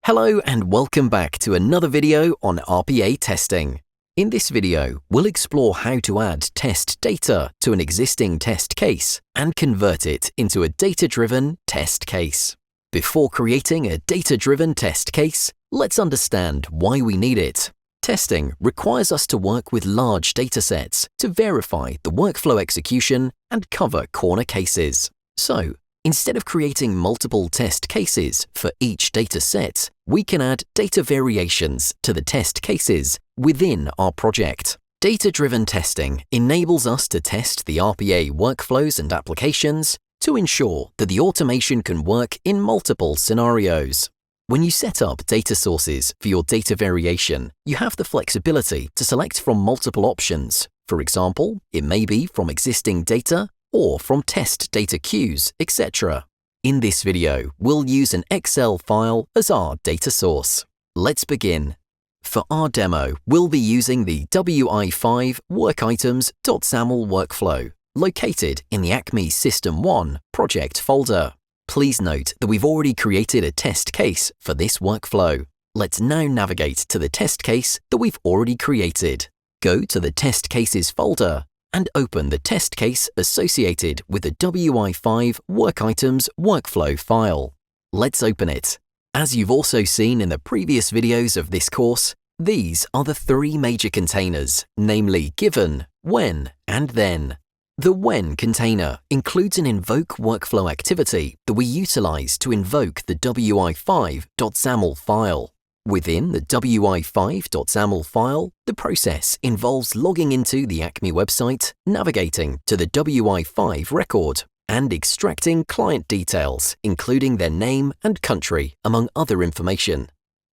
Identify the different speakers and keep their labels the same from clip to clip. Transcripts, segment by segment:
Speaker 1: Hello and welcome back to another video on RPA testing. In this video, we'll explore how to add test data to an existing test case and convert it into a data-driven test case. Before creating a data-driven test case, let's understand why we need it. Testing requires us to work with large datasets to verify the workflow execution and cover corner cases. So, instead of creating multiple test cases for each data set, we can add data variations to the test cases within our project. Data-driven testing enables us to test the RPA workflows and applications to ensure that the automation can work in multiple scenarios. When you set up data sources for your data variation, you have the flexibility to select from multiple options. For example, it may be from existing data or from test data queues, etc. In this video, we'll use an Excel file as our data source. Let's begin. For our demo, we'll be using the WI5 workitems.xaml workflow, located in the Acme System 1 project folder. Please note that we've already created a test case for this workflow. Let's now navigate to the test case that we've already created. Go to the Test Cases folder and open the test case associated with the WI5 workitems workflow file. Let's open it. As you've also seen in the previous videos of this course, these are the three major containers, namely given, when, and then. The when container includes an invoke workflow activity that we utilize to invoke the WI5.xaml file. Within the WI5.xaml file, the process involves logging into the Acme website, navigating to the WI5 record, and extracting client details, including their name and country, among other information.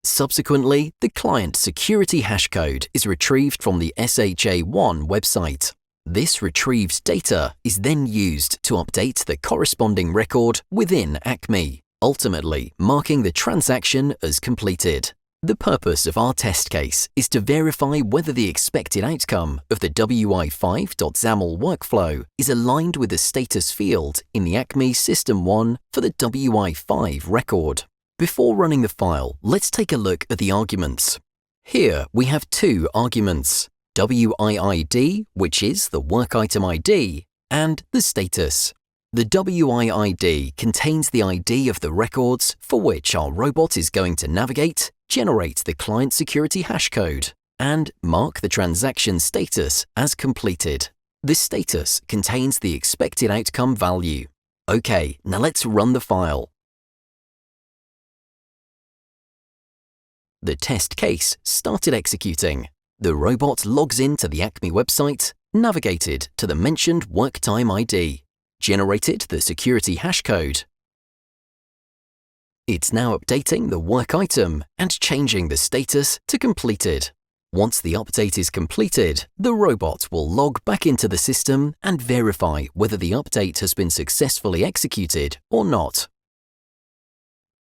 Speaker 1: Subsequently, the client security hash code is retrieved from the SHA1 website. This retrieved data is then used to update the corresponding record within Acme, ultimately marking the transaction as completed. The purpose of our test case is to verify whether the expected outcome of the WI5.xaml workflow is aligned with the status field in the Acme System 1 for the WI5 record. Before running the file, let's take a look at the arguments. Here we have two arguments: WIID, which is the work item ID, and the status. The WIID contains the ID of the records for which our robot is going to navigate, generate the client security hash code, and mark the transaction status as completed. This status contains the expected outcome value. Okay, now let's run the file. The test case started executing. The robot logs into the Acme website, navigated to the mentioned work time ID, generated the security hash code. It's now updating the work item and changing the status to completed. Once the update is completed, the robot will log back into the system and verify whether the update has been successfully executed or not.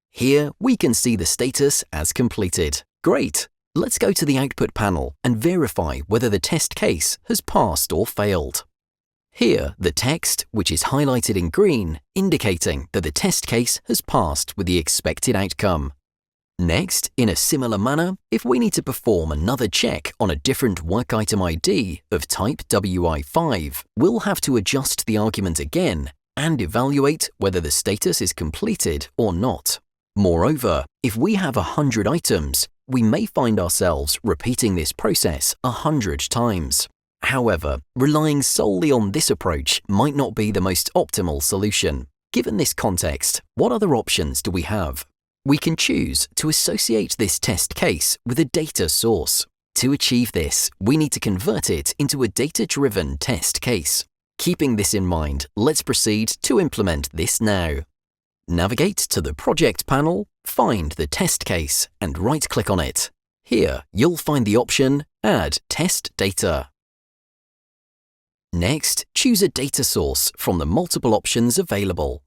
Speaker 1: Here we can see the status as completed. Great! Let's go to the output panel and verify whether the test case has passed or failed. Here, the text, which is highlighted in green, indicating that the test case has passed with the expected outcome. Next, in a similar manner, if we need to perform another check on a different work item ID of type WI5, we'll have to adjust the argument again and evaluate whether the status is completed or not. Moreover, if we have 100 items, we may find ourselves repeating this process 100 times. However, relying solely on this approach might not be the most optimal solution. Given this context, what other options do we have? We can choose to associate this test case with a data source. To achieve this, we need to convert it into a data-driven test case. Keeping this in mind, let's proceed to implement this now. Navigate to the project panel, find the test case, and right-click on it. Here, you'll find the option Add Test Data. Next, choose a data source from the multiple options available.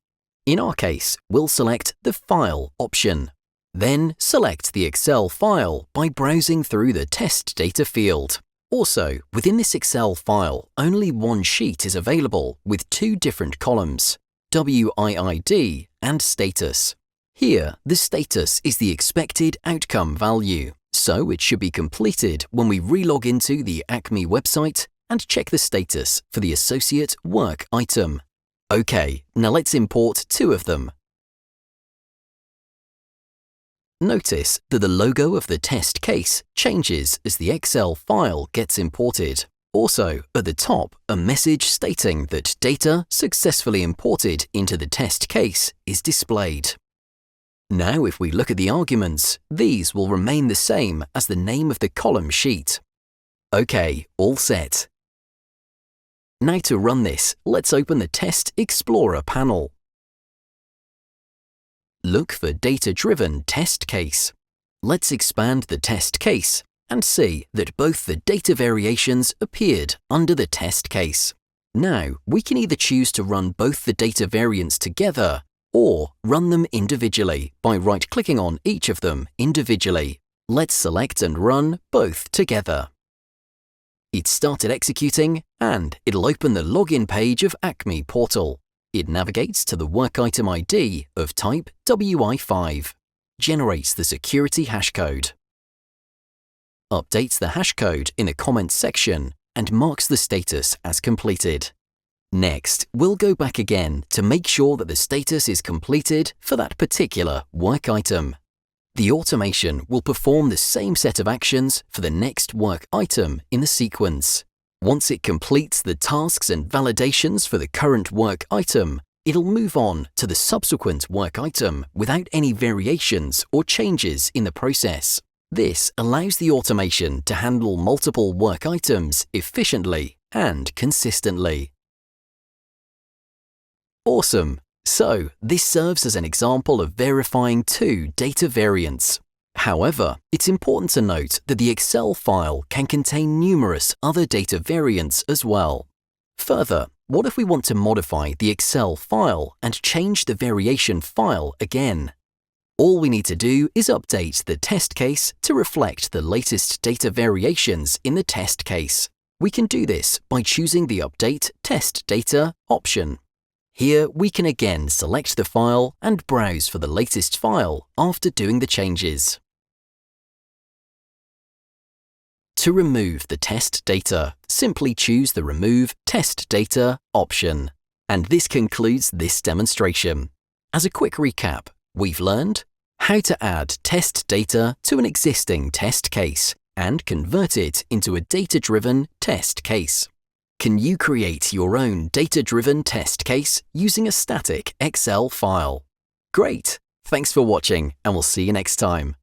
Speaker 1: In our case, we'll select the File option. Then, select the Excel file by browsing through the Test Data field. Also, within this Excel file, only one sheet is available with two different columns: WIID and status. Here, the status is the expected outcome value, so it should be completed when we relog into the Acme website and check the status for the associate work item. OK, now let's import two of them. Notice that the logo of the test case changes as the Excel file gets imported. Also, at the top, a message stating that data successfully imported into the test case is displayed. Now, if we look at the arguments, these will remain the same as the name of the column sheet. OK, all set. Now to run this, let's open the Test Explorer panel. Look for Data-Driven Test Case. Let's expand the test case and see that both the data variations appeared under the test case. Now, we can either choose to run both the data variants together or run them individually by right-clicking on each of them individually. Let's select and run both together. It started executing and it'll open the login page of Acme Portal. It navigates to the work item ID of type WI5, generates the security hashcode, updates the hashcode in the comments section, and marks the status as completed. Next, we'll go back again to make sure that the status is completed for that particular work item. The automation will perform the same set of actions for the next work item in the sequence. Once it completes the tasks and validations for the current work item, it'll move on to the subsequent work item without any variations or changes in the process. This allows the automation to handle multiple work items efficiently and consistently. Awesome! So, this serves as an example of verifying two data variants. However, it's important to note that the Excel file can contain numerous other data variants as well. Further, what if we want to modify the Excel file and change the variation file again? All we need to do is update the test case to reflect the latest data variations in the test case. We can do this by choosing the Update Test Data option. Here, we can again select the file and browse for the latest file after doing the changes. To remove the test data, simply choose the Remove Test Data option. And this concludes this demonstration. As a quick recap, we've learned how to add test data to an existing test case and convert it into a data-driven test case. Can you create your own data-driven test case using a static Excel file? Great! Thanks for watching, and we'll see you next time.